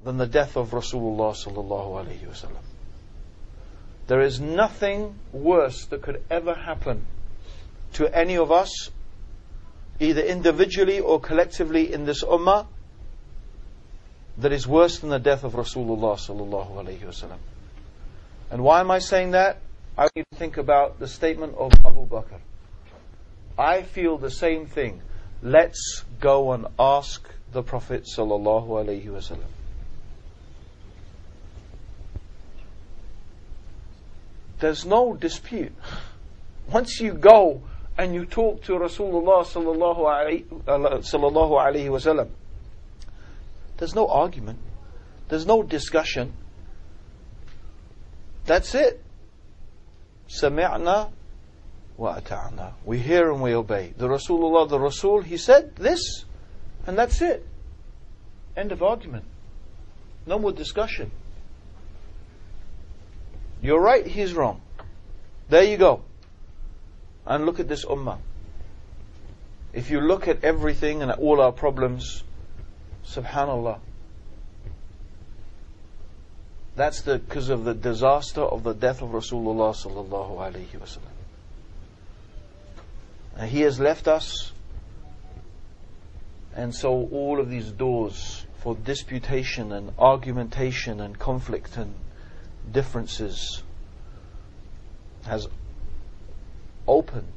than the death of Rasulullah sallallahu alaihi wasallam. There is nothing worse that could ever happen to any of us, either individually or collectively in this ummah, that is worse than the death of Rasulullah sallallahu alaihi wasallam. And why am I saying that? I want you to think about the statement of Abu Bakr. I feel the same thing. Let's go and ask the Prophet sallallahu alaihi wasallam. There's no dispute. Once you go and you talk to Rasulullah sallallahu alaihi wasallam, there's no argument. There's no discussion. That's it. Sami'na wa ata'na. We hear and we obey. The Rasulullah, the Rasul, he said this, and that's it. End of argument. No more discussion. You're right, he's wrong. There you go. And look at this ummah. If you look at everything and at all our problems, subhanallah, that's because of the disaster of the death of Rasulullah sallallahu alaihi wasallam. And he has left us, and so all of these doors for disputation and argumentation and conflict and differences has opened.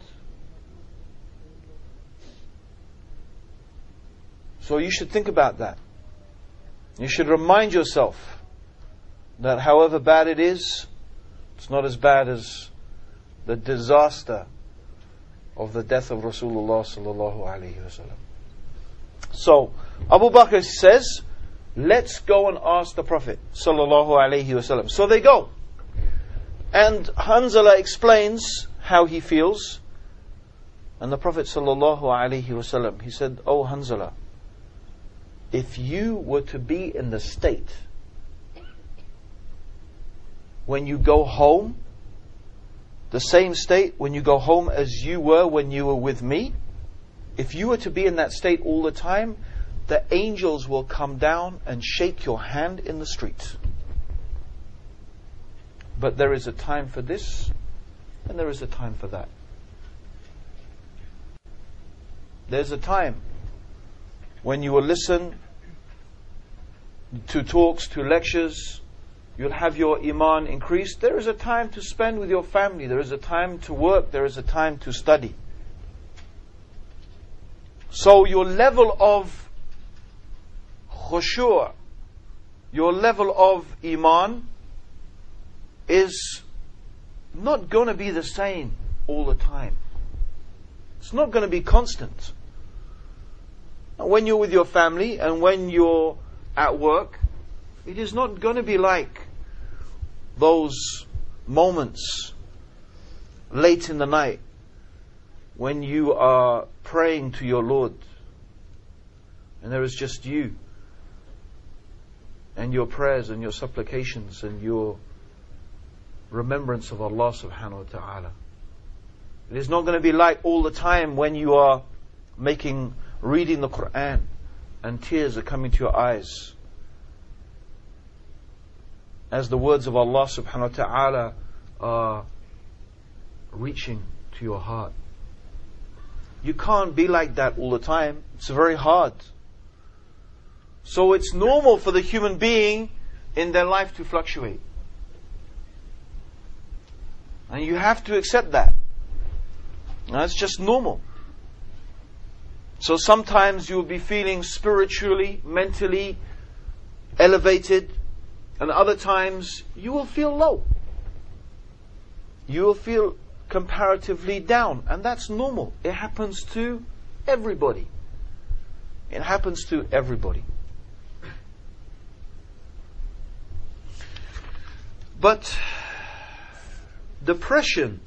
So you should think about that. You should remind yourself that however bad it is, it's not as bad as the disaster of the death of Rasulullah sallallahu alaihi wasallam. So Abu Bakr says, let's go and ask the Prophet sallallahu alaihi wasallam. So they go, and Hanzala explains how he feels, and the Prophet sallallahu alaihi wasallam, he said, "Oh Hanzala, if you were to be in the state when you go home, the same state when you go home as you were when you were with me, if you were to be in that state all the time, the angels will come down and shake your hand in the street. But there is a time for this, and there is a time for that. There's a time when you will listen to talks, to lectures, you'll have your iman increased. There is a time to spend with your family. There is a time to work. There is a time to study. So your level of khushu', your level of iman is not going to be the same all the time. It's not going to be constant. When you're with your family and when you're at work, it is not going to be like those moments late in the night when you are praying to your Lord and there is just you and your prayers and your supplications and your remembrance of Allah subhanahu wa ta'ala. It is not going to be like all the time when you are reading the Quran and tears are coming to your eyes as the words of Allah subhanahu wa ta'ala are reaching to your heart. You can't be like that all the time. It's very hard. So it's normal for the human being in their life to fluctuate. And you have to accept that. That's just normal. So sometimes you'll be feeling spiritually, mentally elevated, and other times you will feel low. You will feel comparatively down, and that's normal. It happens to everybody. It happens to everybody. But depression,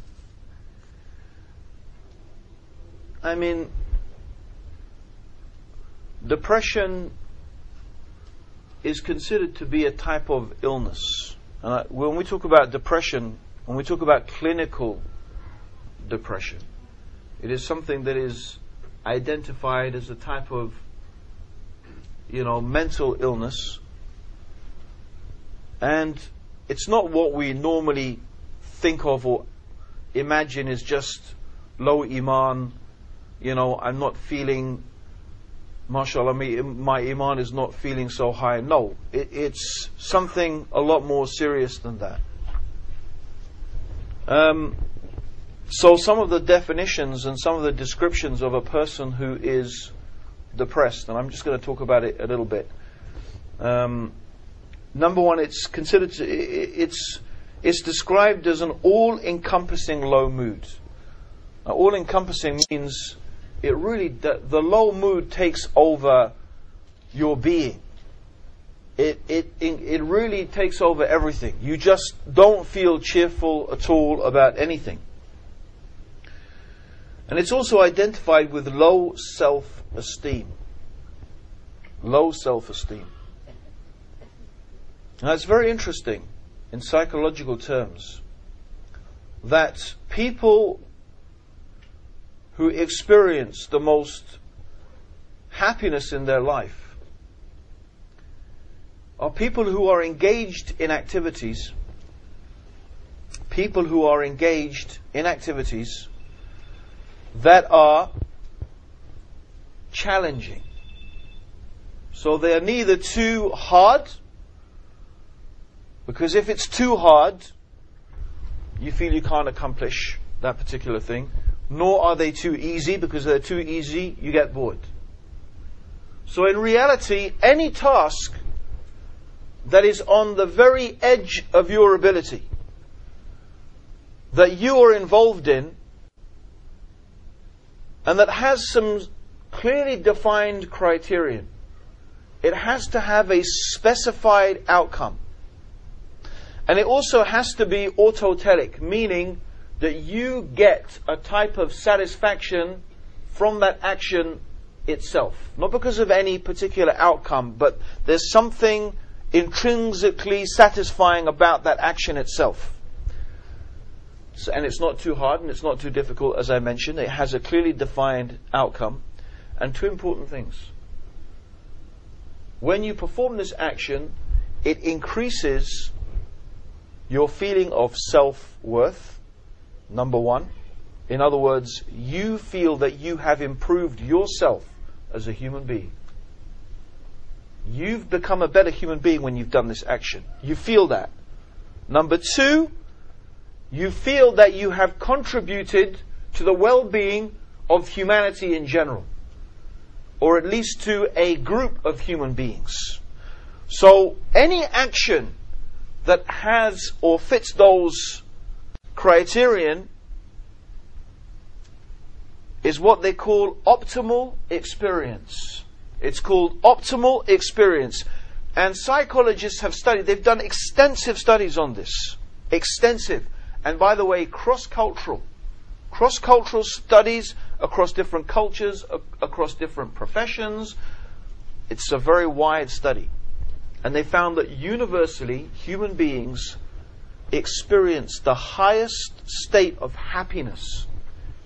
depression is considered to be a type of illness. When we talk about depression, when we talk about clinical depression, it is something that is identified as a type of, mental illness And it's not what we normally think of or imagine is just low iman. I'm not feeling, mashallah, my iman is not feeling so high. No, it's something a lot more serious than that. So some of the definitions and some of the descriptions of a person who is depressed, and I'm just going to talk about it a little bit. Number one, it's described as an all-encompassing low mood. Now, all-encompassing means the low mood takes over your being. It really takes over everything. You just don't feel cheerful at all about anything. And it's also identified with low self-esteem. Low self-esteem. Now it's very interesting in psychological terms that people who experience the most happiness in their life are people who are engaged in activities that are challenging. So they are neither too hard, because if it's too hard, you feel you can't accomplish that particular thing, nor are they too easy, because if they're too easy, you get bored. So in reality, any task that is on the very edge of your ability, that you are involved in, and that has some clearly defined criterion, it has to have a specified outcome. And it also has to be autotelic, meaning that you get a type of satisfaction from that action itself. Not because of any particular outcome, but there's something intrinsically satisfying about that action itself. So, and it's not too hard and it's not too difficult, as I mentioned. It has a clearly defined outcome. And two important things. When you perform this action, it increases your feeling of self-worth, number one. In other words, you feel that you have improved yourself as a human being. You've become a better human being when you've done this action. You feel that. Number two, you feel that you have contributed to the well-being of humanity in general, or at least to a group of human beings. So any action that has or fits those criterion is what they call optimal experience. It's called optimal experience. And psychologists have studied, they've done extensive studies on this. Extensive. And by the way, cross-cultural. Cross-cultural studies across different cultures, across different professions. It's a very wide study. And they found that universally, human beings experience the highest state of happiness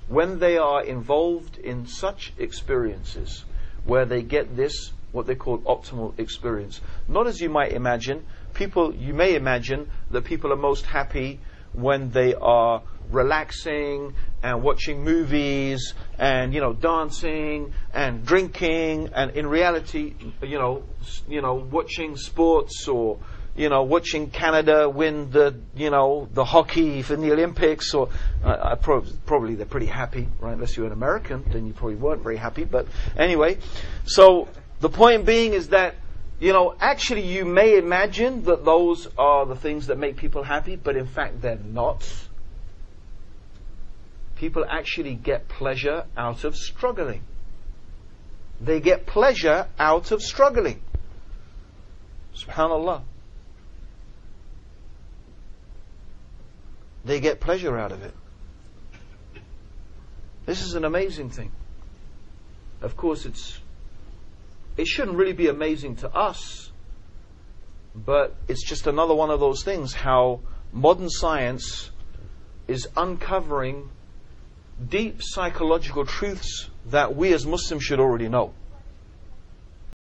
when they are involved in such experiences where they get this, what they call optimal experience. Not as you might imagine. You may imagine that people are most happy when they are relaxing and watching movies and dancing and drinking, and in reality watching sports, or watching Canada win the hockey in the Olympics, or probably they're pretty happy, right? Unless you're an American, then you probably weren't very happy. But anyway, so the point being is that actually you may imagine that those are the things that make people happy, but in fact they're not. People actually get pleasure out of struggling. They get pleasure out of struggling. SubhanAllah. They get pleasure out of it. This is an amazing thing. Of course, it shouldn't really be amazing to us, but it's just another one of those things, how modern science is uncovering deep psychological truths that we as Muslims should already know.